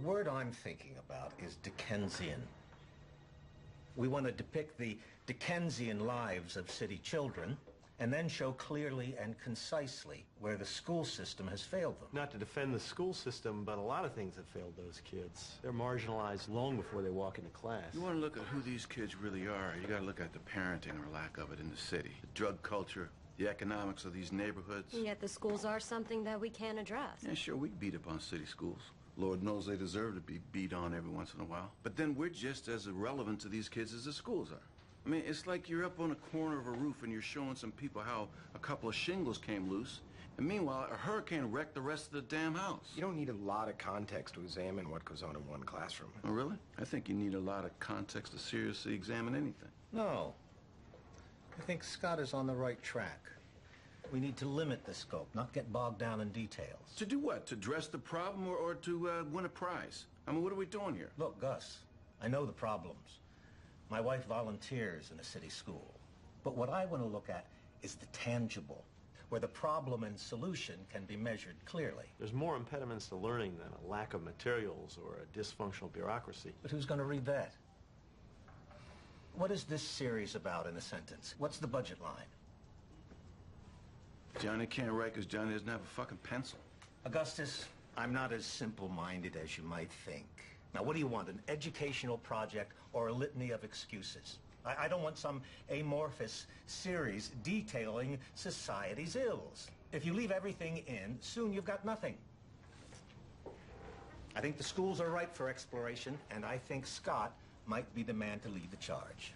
word I'm thinking about is Dickensian. We want to depict the Dickensian lives of city children and then show clearly and concisely where the school system has failed them. Not to defend the school system, but a lot of things have failed those kids. They're marginalized long before they walk into class. You want to look at who these kids really are, you got to look at the parenting or lack of it in the city. The drug culture, the economics of these neighborhoods. And yet the schools are something that we can't address. Yeah, sure, we beat up on city schools. Lord knows they deserve to be beat on every once in a while. But then we're just as irrelevant to these kids as the schools are. I mean, it's like you're up on a corner of a roof and you're showing some people how a couple of shingles came loose, and meanwhile, a hurricane wrecked the rest of the damn house. You don't need a lot of context to examine what goes on in one classroom. Oh, really? I think you need a lot of context to seriously examine anything. No. I think Scott is on the right track. We need to limit the scope, not get bogged down in details. To do what? To address the problem or to win a prize? I mean, what are we doing here? Look, Gus, I know the problems. My wife volunteers in a city school. But what I want to look at is the tangible, where the problem and solution can be measured clearly. There's more impediments to learning than a lack of materials or a dysfunctional bureaucracy. But who's going to read that? What is this series about in a sentence? What's the budget line? Johnny can't write because Johnny doesn't have a fucking pencil. Augustus, I'm not as simple-minded as you might think. Now, what do you want, an educational project or a litany of excuses? I don't want some amorphous series detailing society's ills. If you leave everything in, soon you've got nothing. I think the schools are ripe for exploration, and I think Scott might be the man to lead the charge.